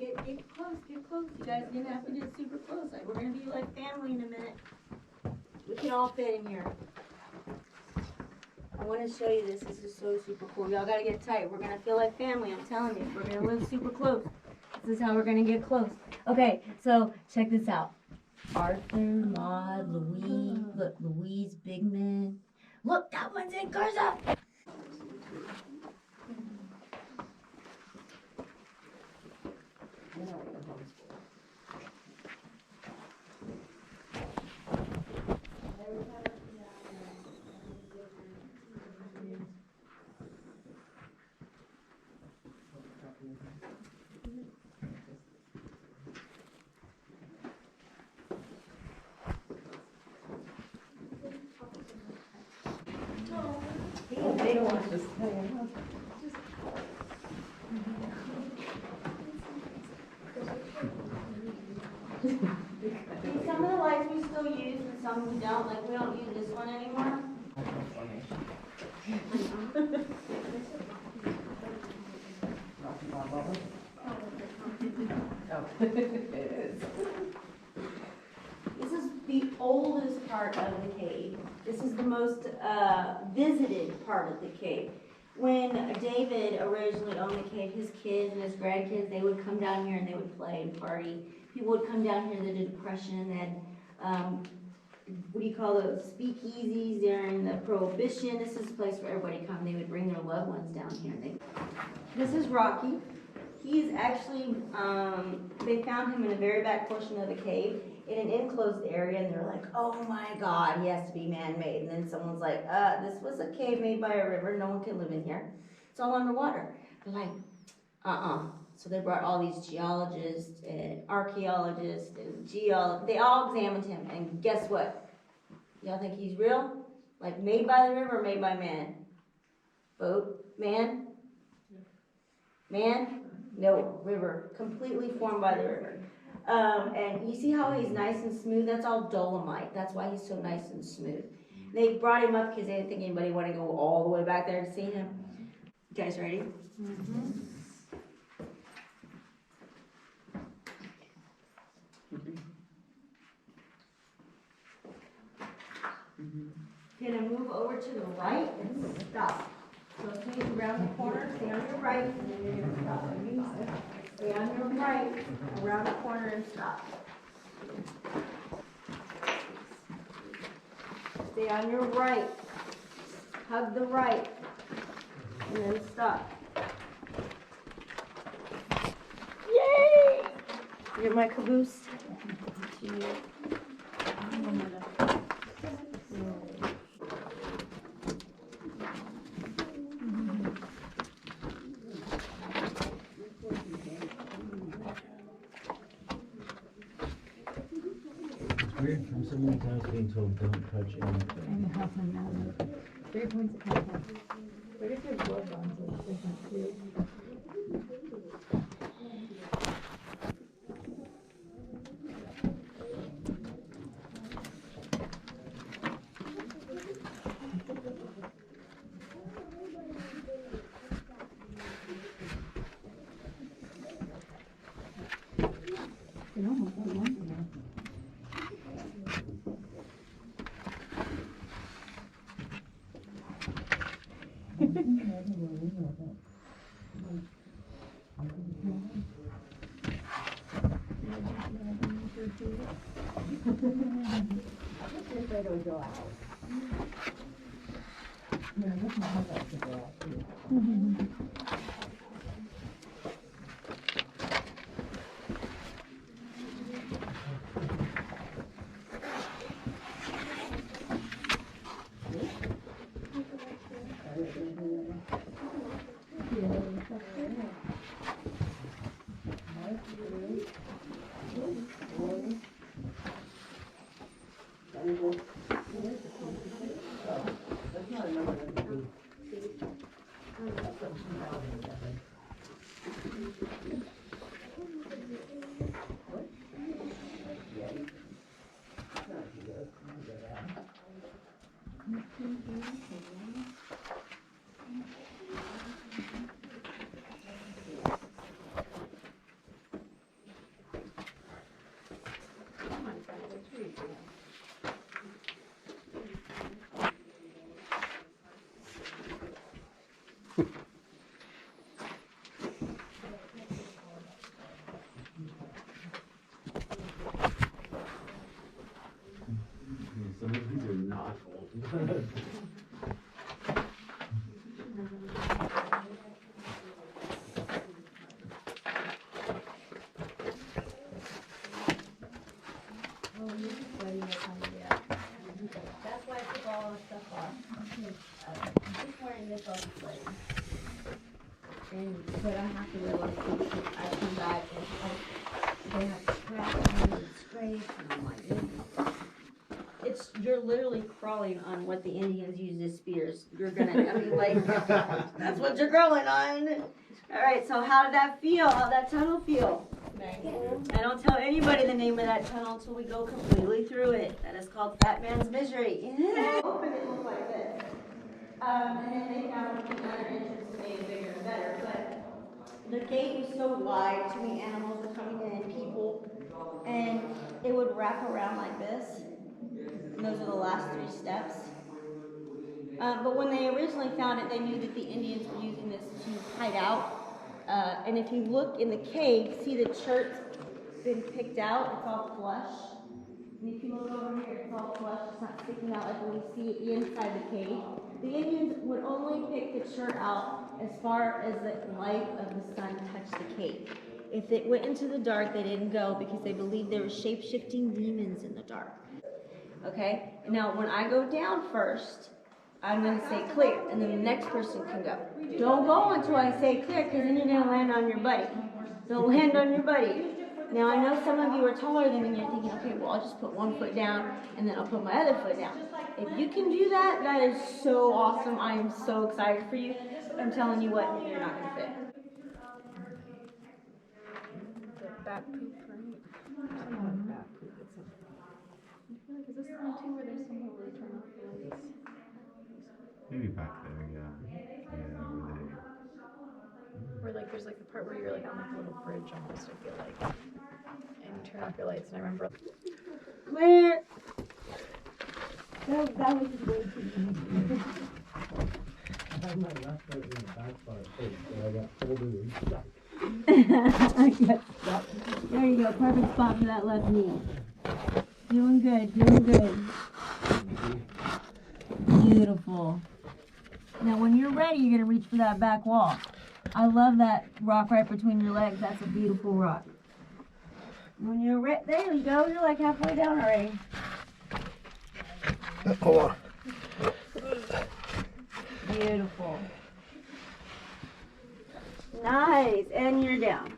get close, get close. You guys are gonna have to get super close. Like, we're gonna be like family in a minute. We can all fit in here. I want to show you this. This is so super cool. Y'all gotta get tight. We're gonna feel like family. I'm telling you. We're gonna live super close. This is how we're gonna get close. Okay, so check this out. Arthur, Maud, Louise. Look, Louise, Bigman. Look, that one's in cursive. Some of the lights we still use and some we don't. Like, we don't use this one anymore. This is the oldest part of the cave. This is the most visited part of the cave. When David originally owned the cave, his kids and his grandkids, they would come down here and they would play and party. People would come down here, the Depression, they had, what do you call those, speakeasies during the Prohibition. This is a place where everybody come. They would bring their loved ones down here. This is Rocky. He's actually, they found him in a very back portion of the cave in an enclosed area, and they're like, oh my God, he has to be man-made. And then someone's like, this was a cave made by a river. No one can live in here. It's all underwater. They're like, So they brought all these geologists and archaeologists and they all examined him, and guess what? Y'all think he's real? Like, made by the river or made by man? Vote. Man? Man? No, river. Completely formed by the river. And you see how he's nice and smooth? That's all dolomite. That's why he's so nice and smooth. They brought him up because they didn't think anybody wanted to go all the way back there to see him. You guys ready? Mm-hmm. Gonna move over to the right and stop. So as soon as you round the corner, stay on your right, and then you're gonna stop. Stay on your right, around the corner and stop. Stay on your right. Hug the right. And then stop. Yay! You're my caboose. Weird from so many times being told don't touch anything. And half an hour. 3 points of contact. What if your blood bonds are different too? It almost got one for that. find this on the plane. But I have to realize that I come back and they have scratches and scrapes and I'm like, you're literally crawling on what the Indians used as spears. You're gonna, I mean, like, that's what you're crawling on. All right, so how did that feel? How'd that tunnel feel? I don't tell anybody the name of that tunnel until we go completely through it. That is called Fat Man's Misery. Open it looked like this. And then they found another entrance and made it bigger and better. But the gate was so wide, too many animals were coming in, people, and it would wrap around like this. And those are the last 3 steps. But when they originally found it, they knew that the Indians were using this to hide out. And if you look in the cave, see the church been picked out, it's all flush. And if you look over here, it's all flush, it's not sticking out like when you see it inside the cave. The Indians would only pick the chert out as far as the light of the sun touched the cave. If it went into the dark, they didn't go because they believed there were shape-shifting demons in the dark. Okay? Now, when I go down first, I'm going to say clear, and then the next person can go. Don't go until I say clear, because then you're going to land on your buddy. Don't land on your buddy. Now, I know some of you are taller than me, and you're thinking, okay, well, I'll just put one foot down, and then I'll put my other foot down. If you can do that, that is so awesome. I am so excited for you. I'm telling you what, you're not going to fit. Bat poop, right? Something like bat poop. I feel like, is this the one too where there's somewhere where you turn off the lights? Maybe back there, yeah. Yeah, over there. Where like there's like the part where you're like on like a little bridge almost, I feel like. And you turn off your lights, and I remember. Clear. That was just way too easy. I have my left foot in the back part first, so I got folded and There you go, perfect spot for that left knee. Doing good, doing good. Beautiful. Now when you're ready, you're gonna reach for that back wall. I love that rock right between your legs. That's a beautiful rock. When you're ready, there you go. You're like halfway down already. Hold on. Beautiful. Nice, and you're down.